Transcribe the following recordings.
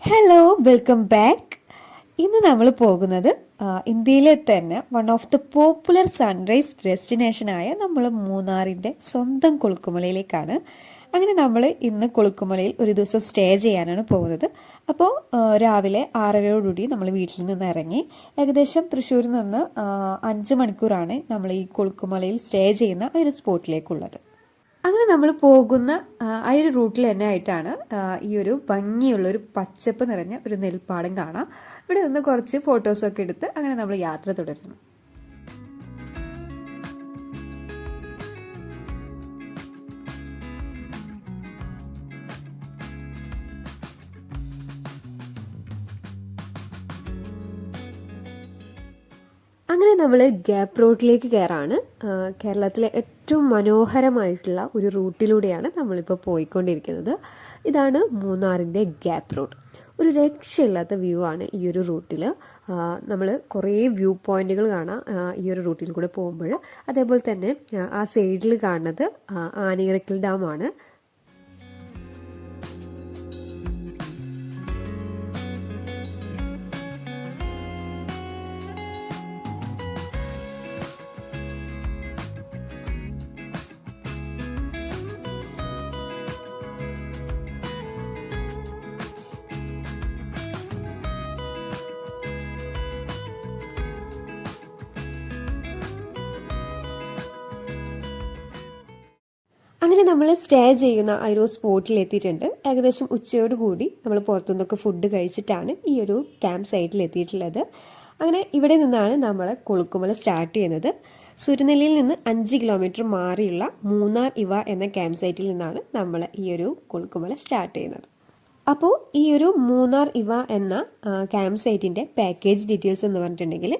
Hello, welcome back. ഇന്ന് നമ്മൾ പോകുന്നത് ഇന്ത്യയിലെ തന്നെ one of the popular sunrise ഡെസ്റ്റിനേഷനായ നമ്മൾ മൂന്നാറിൻ്റെ സ്വന്തം കൊളുക്കുമലയിലേക്കാണ്. അങ്ങനെ നമ്മൾ ഇന്ന് കൊളുക്കുമലയിൽ ഒരു ദിവസം സ്റ്റേ ചെയ്യാനാണ് പോകുന്നത്. അപ്പോൾ രാവിലെ 6:30യോടുകൂടി നമ്മൾ വീട്ടിൽ നിന്ന് ഇറങ്ങി ഏകദേശം തൃശ്ശൂരിൽ നിന്ന് 5 മണിക്കൂറാണ് നമ്മൾ ഈ കൊളുക്കുമലയിൽ സ്റ്റേ ചെയ്യുന്ന ഒരു സ്പോട്ടിലേക്കുള്ളത്. അങ്ങനെ നമ്മൾ പോകുന്ന ആ ഒരു റൂട്ടിൽ തന്നെ ആയിട്ടാണ് ഈ ഒരു ഭംഗിയുള്ളൊരു പച്ചപ്പ് നിറഞ്ഞ ഒരു നെൽപ്പാടം കാണാം. ഇവിടെ നിന്ന് കുറച്ച് ഫോട്ടോസൊക്കെ എടുത്ത് അങ്ങനെ നമ്മൾ യാത്ര തുടരുന്നു. അങ്ങനെ നമ്മൾ ഗ്യാപ്പ് റോഡിലേക്ക് കയറാണ്. കേരളത്തിലെ ഏറ്റവും മനോഹരമായിട്ടുള്ള ഒരു റൂട്ടിലൂടെയാണ് നമ്മളിപ്പോൾ പോയിക്കൊണ്ടിരിക്കുന്നത്. ഇതാണ് മൂന്നാറിൻ്റെ ഗ്യാപ്പ് റോഡ്. ഒരു രക്ഷയില്ലാത്ത വ്യൂ ആണ് ഈ ഒരു റൂട്ടിൽ. നമ്മൾ കുറേ വ്യൂ പോയിന്റുകൾ കാണാം ഈ ഒരു റൂട്ടിൽ കൂടെ പോകുമ്പോൾ. അതേപോലെ തന്നെ ആ സൈഡിൽ കാണുന്നത് ആനയിറക്കൽ ഡാമാണ്. അങ്ങനെ നമ്മൾ സ്റ്റേ ചെയ്യുന്ന ആ ഒരു സ്പോട്ടിൽ എത്തിയിട്ടുണ്ട്. ഏകദേശം ഉച്ചയോട് കൂടി നമ്മൾ പുറത്തുനിന്നൊക്കെ ഫുഡ് കഴിച്ചിട്ടാണ് ഈ ഒരു ക്യാമ്പ് സൈറ്റിൽ എത്തിയിട്ടുള്ളത്. അങ്ങനെ ഇവിടെ നിന്നാണ് നമ്മൾ കൊളുക്കുമല സ്റ്റാർട്ട് ചെയ്യുന്നത്. സുരനെല്ലിയിൽ നിന്ന് 5 കിലോമീറ്റർ മാറിയുള്ള മൂന്നാർ ഇവ എന്ന ക്യാമ്പ് സൈറ്റിൽ നിന്നാണ് നമ്മൾ ഈ ഒരു കൊളുക്കുമല സ്റ്റാർട്ട് ചെയ്യുന്നത്. അപ്പോൾ ഈ ഒരു മൂന്നാർ ഇവ എന്ന ക്യാമ്പ് സൈറ്റിൻ്റെ പാക്കേജ് ഡീറ്റെയിൽസ് എന്ന് പറഞ്ഞിട്ടുണ്ടെങ്കിൽ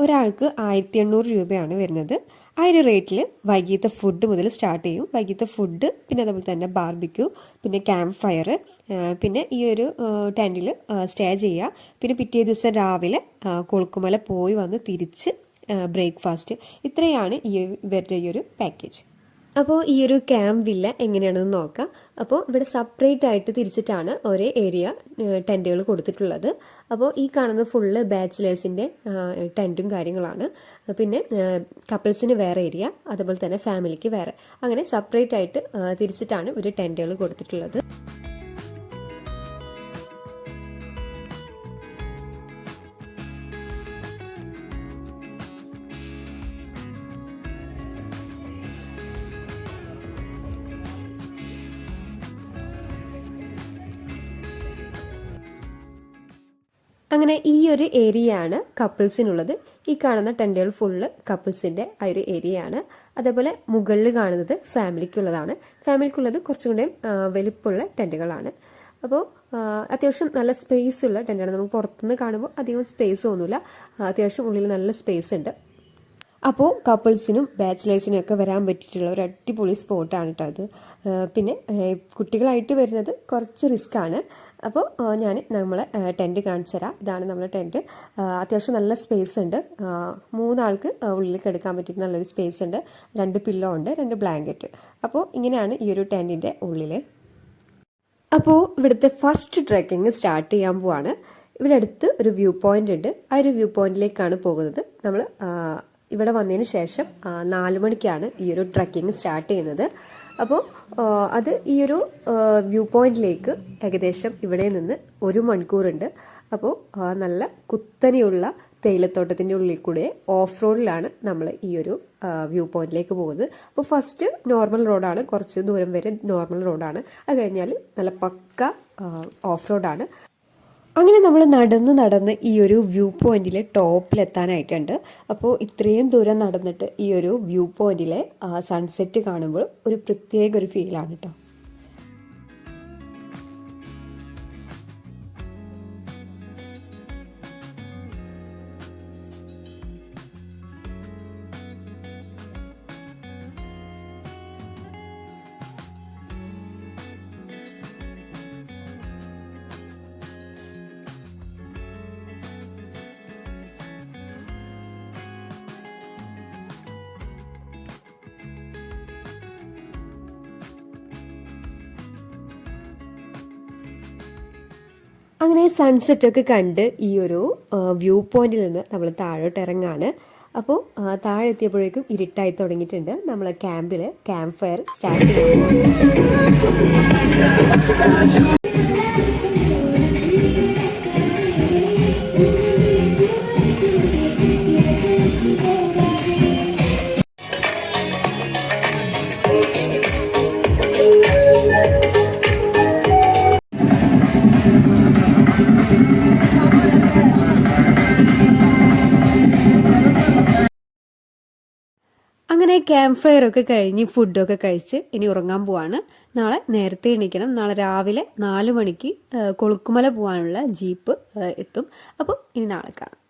ഒരാൾക്ക് 1800 രൂപയാണ് വരുന്നത്. ആ ഒരു റേറ്റിൽ വൈകിട്ടത്തെ ഫുഡ് മുതൽ സ്റ്റാർട്ട് ചെയ്യും. വൈകിട്ടത്തെ ഫുഡ്, പിന്നെ അതുപോലെ തന്നെ ബാർബിക്യൂ, പിന്നെ ക്യാമ്പ് ഫയർ, പിന്നെ ഈ ഒരു ടെൻറ്റിൽ സ്റ്റേ ചെയ്യുക. പിന്നെ പിറ്റേ ദിവസം രാവിലെ കൊളുക്കുമല പോയി വന്ന് തിരിച്ച് ബ്രേക്ക്ഫാസ്റ്റ്. ഇത്രയാണ് ഇവരുടെ ഈ ഒരു പാക്കേജ്. അപ്പോൾ ഈ ഒരു ക്യാമ്പ് വില്ല എങ്ങനെയാണെന്ന് നോക്കാം. അപ്പോൾ ഇവിടെ സെപ്പറേറ്റ് ആയിട്ട് തിരിച്ചിട്ടാണ് ഒരേ ഏരിയ ടെൻറ്റുകൾ കൊടുത്തിട്ടുള്ളത്. അപ്പോൾ ഈ കാണുന്നത് ഫുള്ള് ബാച്ചിലേഴ്സിൻ്റെ ടെൻറ്റും കാര്യങ്ങളാണ്. പിന്നെ കപ്പിൾസിന് വേറെ ഏരിയ, അതുപോലെ തന്നെ ഫാമിലിക്ക് വേറെ, അങ്ങനെ സെപ്പറേറ്റ് ആയിട്ട് തിരിച്ചിട്ടാണ് ഒരു ടെൻറ്റുകൾ കൊടുത്തിട്ടുള്ളത്. അങ്ങനെ ഈ ഒരു ഏരിയയാണ് കപ്പിൾസിനുള്ളത്. ഈ കാണുന്ന ടെൻറ്റുകൾ ഫുള്ള് കപ്പിൾസിൻ്റെ ആ ഒരു ഏരിയയാണ്. അതേപോലെ മുകളിൽ കാണുന്നത് ഫാമിലിക്കുള്ളതാണ്. ഫാമിലിക്കുള്ളത് കുറച്ചും കൂടെ വലിപ്പമുള്ള ടെൻറ്റുകളാണ്. അപ്പോൾ അത്യാവശ്യം നല്ല സ്പേസ് ഉള്ള ടെൻറ്റാണ്. നമുക്ക് പുറത്തുനിന്ന് കാണുമ്പോൾ അധികം സ്പേസ് ഒന്നുമില്ല, അത്യാവശ്യം ഉള്ളിൽ നല്ല സ്പേസ് ഉണ്ട്. അപ്പോൾ കപ്പിൾസിനും ബാച്ചിലേഴ്സിനും ഒക്കെ വരാൻ പറ്റിയിട്ടുള്ള ഒരു അടിപൊളി സ്പോട്ടാണ് കേട്ടോ അത്. പിന്നെ കുട്ടികളായിട്ട് വരുന്നത് കുറച്ച് റിസ്ക്കാണ്. അപ്പോൾ ഞാൻ നമ്മളെ ടെൻറ്റ് കാണിച്ചു തരാം. ഇതാണ് നമ്മളെ ടെൻറ്റ്. അത്യാവശ്യം നല്ല സ്പേസ് ഉണ്ട്. 3 ആൾക്ക് ഉള്ളിൽ കിടക്കാൻ പറ്റിയിട്ട് നല്ലൊരു സ്പേസ് ഉണ്ട്. 2 പില്ലോ ഉണ്ട്, 2 ബ്ലാങ്കറ്റ്. അപ്പോൾ ഇങ്ങനെയാണ് ഈ ഒരു ടെൻറ്റിൻ്റെ ഉള്ളിൽ. അപ്പോൾ ഇവിടുത്തെ ഫസ്റ്റ് ട്രെക്കിങ് സ്റ്റാർട്ട് ചെയ്യാൻ പോവാണ്. ഇവിടെ അടുത്ത് ഒരു വ്യൂ പോയിൻ്റ് ഉണ്ട്. ആ ഒരു വ്യൂ പോയിന്റിലേക്കാണ് പോകുന്നത്. നമ്മൾ ഇവിടെ വന്നതിന് ശേഷം 4 മണിക്കാണ് ഈ ഒരു ട്രെക്കിങ് സ്റ്റാർട്ട് ചെയ്യുന്നത്. അപ്പോൾ അത് ഈ ഒരു വ്യൂ പോയിന്റിലേക്ക് ഏകദേശം ഇവിടെ നിന്ന് 1 മണിക്കൂറുണ്ട്. അപ്പോൾ നല്ല കുത്തനെയുള്ള തേയിലത്തോട്ടത്തിൻ്റെ ഉള്ളിൽ കൂടെ ഓഫ് റോഡിലാണ് നമ്മൾ ഈ ഒരു വ്യൂ പോയിന്റിലേക്ക് പോകുന്നത്. അപ്പോൾ ഫസ്റ്റ് നോർമൽ റോഡാണ്, കുറച്ച് ദൂരം വരെ നോർമൽ റോഡാണ്. അത് കഴിഞ്ഞാൽ നല്ല പക്ക ഓഫ് റോഡാണ്. അങ്ങനെ നമ്മൾ നടന്ന് ഈ ഒരു വ്യൂ പോയിന്റിലെ ടോപ്പിലെത്താനായിട്ടുണ്ട്. അപ്പോൾ ഇത്രയും ദൂരം നടന്നിട്ട് ഈ ഒരു വ്യൂ പോയിന്റിലെ സൺസെറ്റ് കാണുമ്പോൾ ഒരു പ്രത്യേക ഒരു ഫീലാണ് കേട്ടോ. അങ്ങനെ സൺസെറ്റൊക്കെ കണ്ട് ഈ ഒരു വ്യൂ പോയിന്റിൽ നിന്ന് നമ്മൾ താഴോട്ട് ഇറങ്ങാണ്. അപ്പോൾ താഴെ എത്തിയപ്പോഴേക്കും ഇരുട്ടായി തുടങ്ങിയിട്ടുണ്ട്. നമ്മൾ ക്യാമ്പ് ഫയർ സ്റ്റാർട്ട് ചെയ്തു. അങ്ങനെ ക്യാമ്പ് ഫയർ ഒക്കെ കഴിഞ്ഞ് ഫുഡൊക്കെ കഴിച്ച് ഇനി ഉറങ്ങാൻ പോവാണ്. നാളെ നേരത്തെ എണീക്കണം. നാളെ രാവിലെ 4 മണിക്ക് കൊളുക്കുമല പോകാനുള്ള ജീപ്പ് എത്തും. അപ്പോൾ ഇനി നാളെ കാണാം.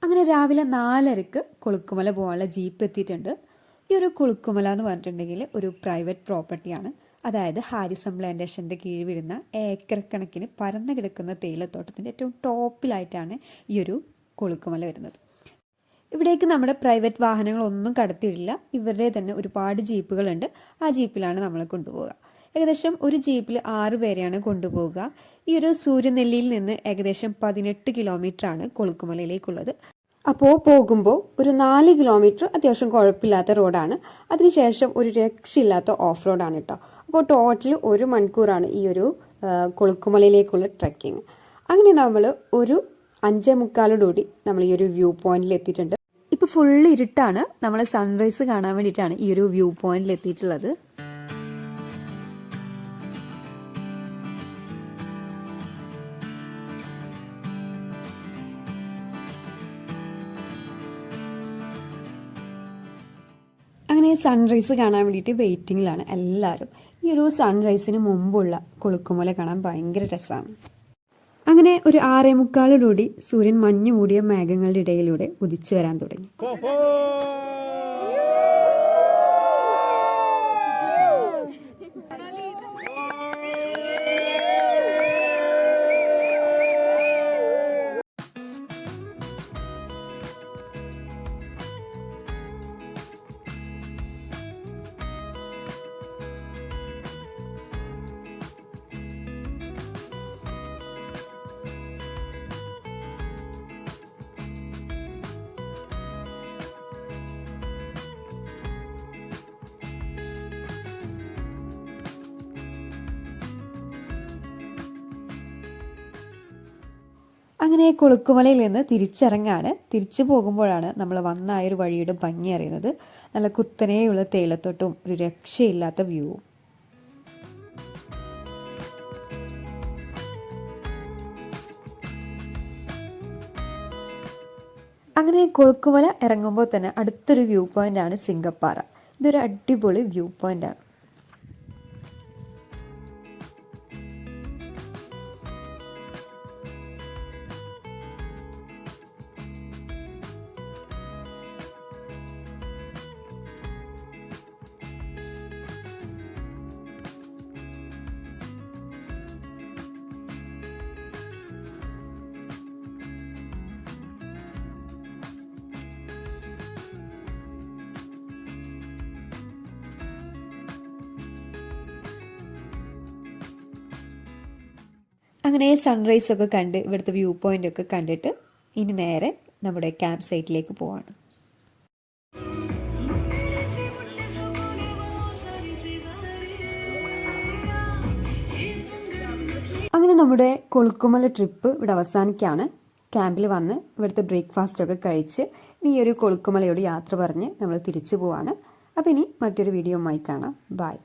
അങ്ങനെ രാവിലെ 4:30 കൊളുക്കുമല പോകാനുള്ള ജീപ്പ് എത്തിയിട്ടുണ്ട്. ഈ ഒരു കൊളുക്കുമല എന്ന് പറഞ്ഞിട്ടുണ്ടെങ്കിൽ ഒരു പ്രൈവറ്റ് പ്രോപ്പർട്ടിയാണ്. അതായത് ഹാരിസൺ പ്ലാന്റേഷൻ്റെ കീഴിൽ വരുന്ന ഏക്കർ കണക്കിന് പരന്നു കിടക്കുന്ന തേയിലത്തോട്ടത്തിൻ്റെ ഏറ്റവും ടോപ്പിലായിട്ടാണ് ഈ ഒരു കൊളുക്കുമല വരുന്നത്. ഇവിടേക്ക് നമ്മുടെ പ്രൈവറ്റ് വാഹനങ്ങളൊന്നും കടത്തിയിടില്ല. ഇവരുടെ തന്നെ ഒരുപാട് ജീപ്പുകളുണ്ട്. ആ ജീപ്പിലാണ് നമ്മളെ കൊണ്ടുപോവുക. ഏകദേശം ഒരു ജീപ്പിൽ 6 പേരെയാണ് കൊണ്ടുപോവുക. ഈ ഒരു സൂര്യനെല്ലിയിൽ നിന്ന് ഏകദേശം 18 കിലോമീറ്ററാണ് കൊളുക്കുമലയിലേക്കുള്ളത്. അപ്പോൾ പോകുമ്പോൾ ഒരു 4 കിലോമീറ്റർ അത്യാവശ്യം കുഴപ്പമില്ലാത്ത റോഡാണ്. അതിനുശേഷം ഒരു രക്ഷയില്ലാത്ത ഓഫ് റോഡാണ് കേട്ടോ. അപ്പോൾ ടോട്ടൽ 1 മണിക്കൂറാണ് ഈ ഒരു കൊളുക്കുമലയിലേക്കുള്ള ട്രെക്കിങ്. അങ്ങനെ നമ്മൾ ഒരു 5:45 നമ്മൾ ഈ ഒരു വ്യൂ പോയിന്റിൽ എത്തിയിട്ടുണ്ട്. ഇപ്പോൾ ഫുള്ള് ഇരുട്ടാണ്. നമ്മൾ സൺറൈസ് കാണാൻ വേണ്ടിയിട്ടാണ് ഈ ഒരു വ്യൂ പോയിന്റിൽ എത്തിയിട്ടുള്ളത്. അങ്ങനെ സൺറൈസ് കാണാൻ വേണ്ടിയിട്ട് വെയിറ്റിങ്ങിലാണ് എല്ലാവരും. ഈ ഒരു സൺറൈസിന് മുമ്പുള്ള കൊളുക്കുമല കാണാൻ ഭയങ്കര രസമാണ്. അങ്ങനെ ഒരു 6:45 സൂര്യൻ മഞ്ഞു മൂടിയ മേഘങ്ങളുടെ ഇടയിലൂടെ ഉദിച്ചു വരാൻ തുടങ്ങി. അങ്ങനെ കൊളുക്കുമലയിൽ നിന്ന് തിരിച്ചിറങ്ങാണ്. തിരിച്ചു പോകുമ്പോഴാണ് നമ്മൾ വന്ന ആ ഒരു വഴിയുടെ ഭംഗി അറിയുന്നത്. നല്ല കുത്തനെയുള്ള തേയിലത്തോട്ടും ഒരു രക്ഷയില്ലാത്ത വ്യൂവും. അങ്ങനെ കൊളുക്കുമല ഇറങ്ങുമ്പോൾ തന്നെ അടുത്തൊരു വ്യൂ പോയിൻ്റാണ് സിംഗപ്പാറ. ഇതൊരു അടിപൊളി വ്യൂ പോയിൻ്റാണ്. അങ്ങനെ സൺറൈസ് ഒക്കെ കണ്ട് ഇവിടുത്തെ വ്യൂ പോയിന്റ് ഒക്കെ കണ്ടിട്ട് ഇനി നേരെ നമ്മുടെ ക്യാമ്പ് സൈറ്റിലേക്ക് പോവാണ്. അങ്ങനെ നമ്മുടെ കൊളുക്കുമല ട്രിപ്പ് ഇവിടെ അവസാനിക്കുകയാണ്. ക്യാമ്പിൽ വന്ന് ഇവിടുത്തെ ബ്രേക്ക്ഫാസ്റ്റ് ഒക്കെ കഴിച്ച് ഈ ഒരു കൊളുക്കുമലയോട് യാത്ര പറഞ്ഞ് നമ്മൾ തിരിച്ചു പോവാണ്. അപ്പോൾ ഇനി മറ്റൊരു വീഡിയോയുമായി കാണാം. ബൈ.